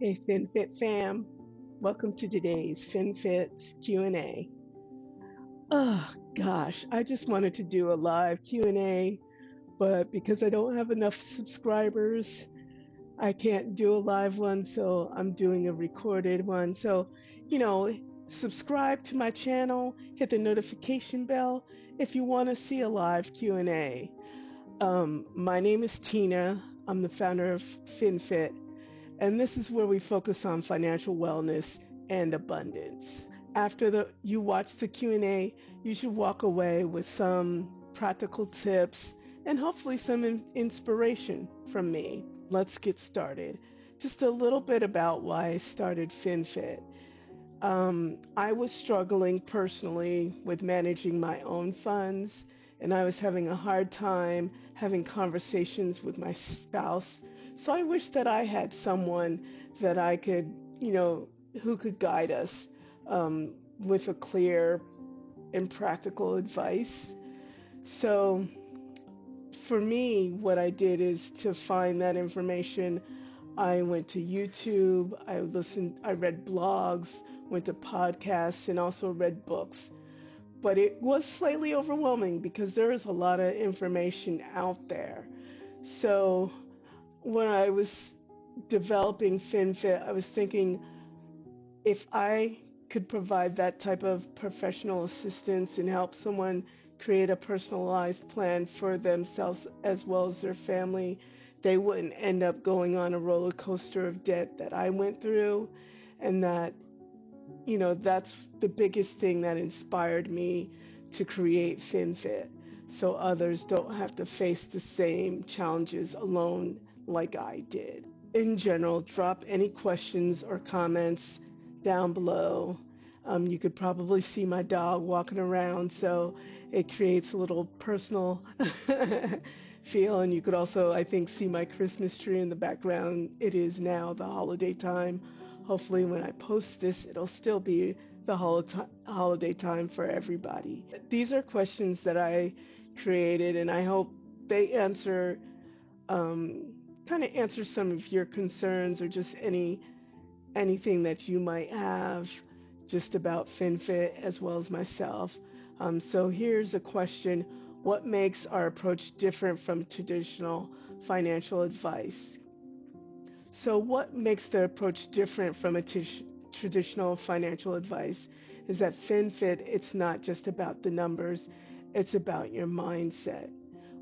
Hey FinFit fam, welcome to today's FinFit's Q&A. Oh gosh, I just wanted to do a live Q&A, but because I don't have enough subscribers, I can't do a live one, so I'm doing a recorded one. So, subscribe to my channel, hit the notification bell if you want to see a live Q&A. My name is Tina. I'm the founder of FinFit, and this is where we focus on financial wellness and abundance. After you watch the Q&A, you should walk away with some practical tips and hopefully some inspiration from me. Let's get started. Just a little bit about why I started FinFit. I was struggling personally with managing my own funds, and I was having a hard time having conversations with my spouse. So I wish that I had someone that I could, who could guide us with a clear and practical advice. So for me, what I did is to find that information. I went to YouTube, I read blogs, went to podcasts, and also read books. But it was slightly overwhelming because there is a lot of information out there. So when I was developing FinFit, I was thinking if I could provide that type of professional assistance and help someone create a personalized plan for themselves as well as their family, they wouldn't end up going on a roller coaster of debt that I went through. And that's the biggest thing that inspired me to create FinFit, so others don't have to face the same challenges alone like I did. In general, drop any questions or comments down below. You could probably see my dog walking around, so it creates a little personal feel. And you could also, I think, see my Christmas tree in the background. It is now the holiday time. Hopefully, when I post this, it'll still be the holiday time for everybody. These are questions that I created, and I hope they answer, kind of answer some of your concerns or just anything that you might have just about FinFit as well as myself. So here's a question: what makes our approach different from traditional financial advice? So what makes the approach different from a traditional financial advice is that FinFit, it's not just about the numbers, it's about your mindset.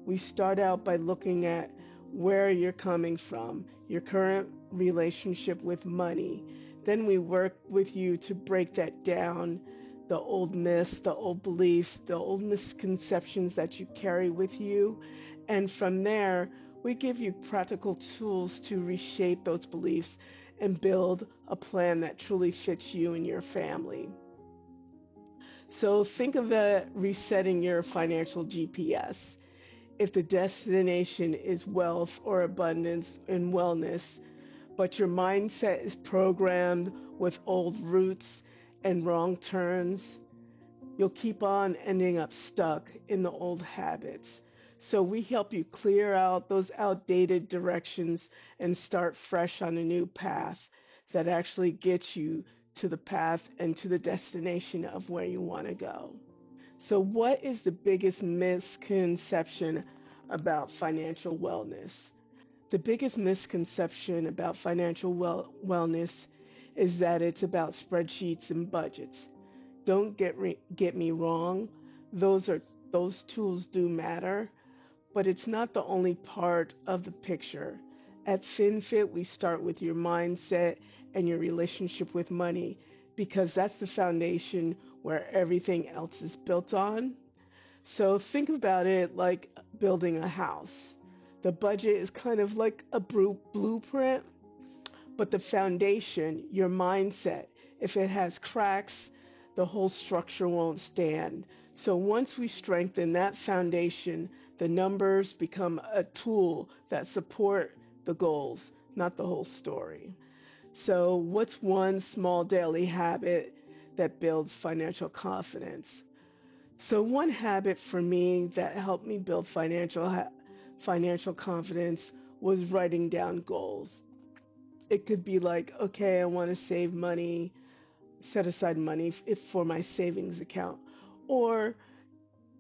We start out by looking at where you're coming from, your current relationship with money. Then we work with you to break that down, the old myths, the old beliefs, the old misconceptions that you carry with you. And from there, we give you practical tools to reshape those beliefs and build a plan that truly fits you and your family. So think of it resetting your financial GPS. If the destination is wealth or abundance and wellness, but your mindset is programmed with old roots and wrong turns, you'll keep on ending up stuck in the old habits. So we help you clear out those outdated directions and start fresh on a new path that actually gets you to the path and to the destination of where you want to go. So what is the biggest misconception about financial wellness? The biggest misconception about financial wellness is that it's about spreadsheets and budgets. Don't get me wrong, those tools do matter, but it's not the only part of the picture. At FinFit, we start with your mindset and your relationship with money because that's the foundation where everything else is built on. So think about it like building a house. The budget is kind of like a blueprint, but the foundation, your mindset, if it has cracks, the whole structure won't stand. So once we strengthen that foundation, the numbers become a tool that support the goals, not the whole story. So what's one small daily habit that builds financial confidence? So one habit for me that helped me build financial confidence was writing down goals. it could be like, okay, I want to save money, set aside money if for my savings account, or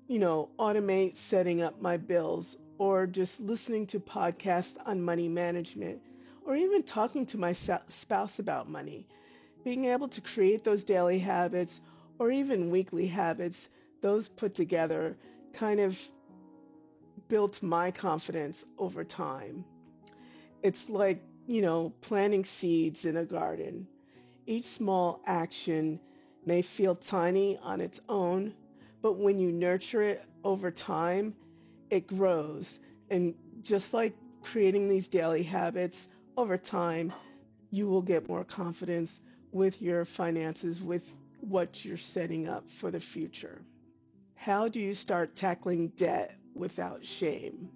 automate setting up my bills, or just listening to podcasts on money management, or even talking to my spouse about money. Being able to create those daily habits or even weekly habits, those put together kind of built my confidence over time. It's like, planting seeds in a garden. Each small action may feel tiny on its own, but when you nurture it over time, it grows. And just like creating these daily habits over time, you will get more confidence with your finances, with what you're setting up for the future. How do you start tackling debt without shame?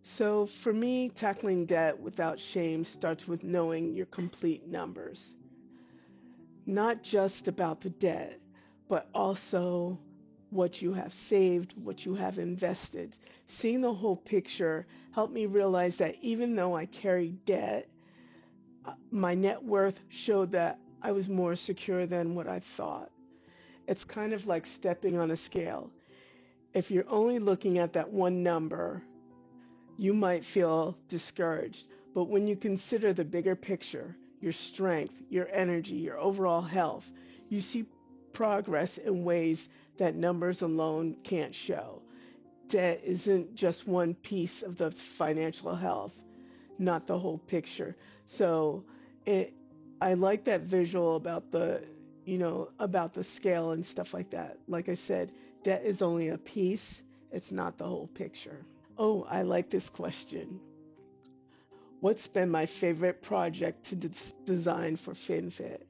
So, for me, tackling debt without shame starts with knowing your complete numbers, not just about the debt, but also what you have saved, what you have invested. Seeing the whole picture helped me realize that even though I carried debt, my net worth showed that I was more secure than what I thought. It's kind of like stepping on a scale. If you're only looking at that one number, you might feel discouraged. But when you consider the bigger picture, your strength, your energy, your overall health, you see progress in ways that numbers alone can't show. Debt isn't just one piece of the financial health, not the whole picture. So it I like that visual about the scale and stuff like that. Like I said, debt is only a piece, it's not the whole picture. Oh, I like this question. What's been my favorite project to design for FinFit?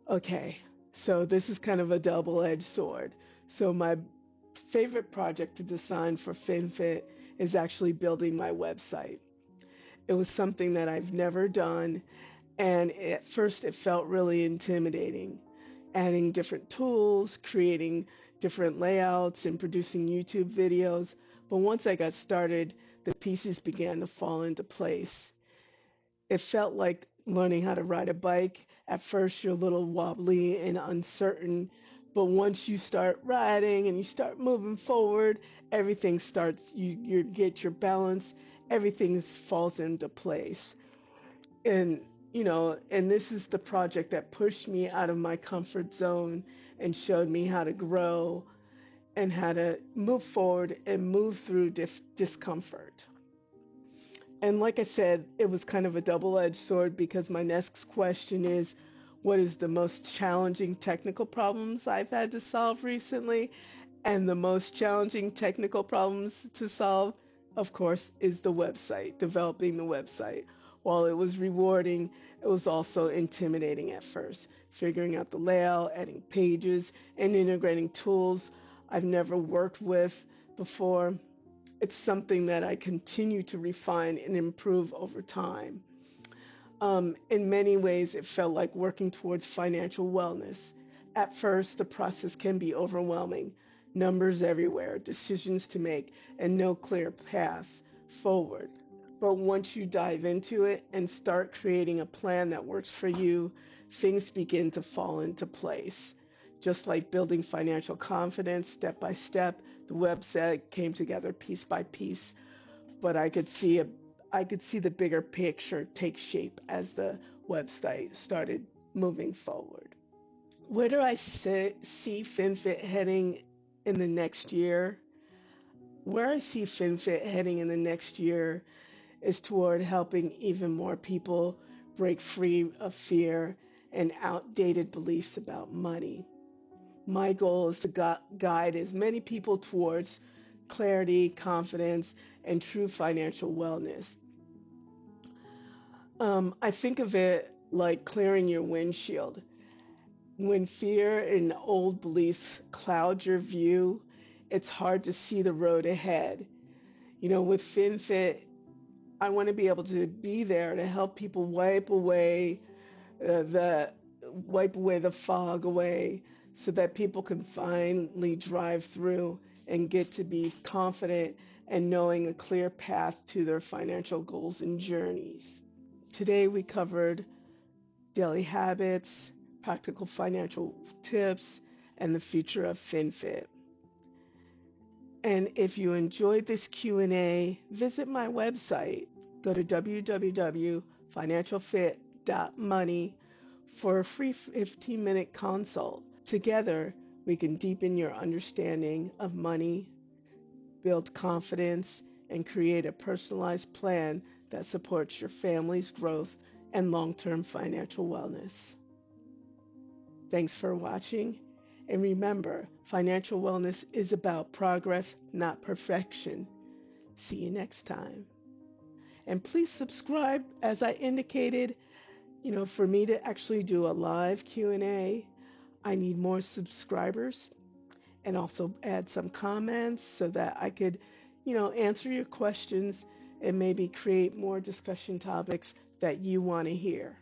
Okay, so this is kind of a double-edged sword. So my favorite project to design for FinFit is actually building my website. It was something that I've never done, and at first it felt really intimidating. Adding different tools, creating different layouts, and producing YouTube videos. But once I got started, the pieces began to fall into place. It felt like learning how to ride a bike. At first, you're a little wobbly and uncertain, but once you start riding and you start moving forward, everything starts, you get your balance, everything falls into place. And, and this is the project that pushed me out of my comfort zone and showed me how to grow and how to move forward and move through discomfort. And like I said, it was kind of a double-edged sword because my next question is, what is the most challenging technical problems I've had to solve recently? And the most challenging technical problems to solve, of course, is the website, developing the website. While it was rewarding, it was also intimidating at first, figuring out the layout, adding pages, and integrating tools I've never worked with before. It's something that I continue to refine and improve over time. In many ways, it felt like working towards financial wellness. At first, the process can be overwhelming. Numbers everywhere, decisions to make, and no clear path forward. But once you dive into it and start creating a plan that works for you, things begin to fall into place. Just like building financial confidence step by step, the website came together piece by piece, but I could see the bigger picture take shape as the website started moving forward. Where do I see FinFit heading in the next year? Where I see FinFit heading in the next year is toward helping even more people break free of fear and outdated beliefs about money. My goal is to guide as many people towards clarity, confidence, and true financial wellness. I think of it like clearing your windshield. When fear and old beliefs cloud your view, it's hard to see the road ahead. With FinFit, I want to be able to be there to help people the wipe away the fog away so that people can finally drive through and get to be confident and knowing a clear path to their financial goals and journeys. Today we covered daily habits, practical financial tips, and the future of FinFit. And if you enjoyed this Q&A, visit my website. Go to www.financialfit.money for a free 15-minute consult. Together, we can deepen your understanding of money, build confidence, and create a personalized plan that supports your family's growth and long-term financial wellness. Thanks for watching. And remember, financial wellness is about progress, not perfection. See you next time. And please subscribe. As I indicated, for me to actually do a live Q&A, I need more subscribers and also add some comments so that I could, answer your questions and maybe create more discussion topics that you want to hear.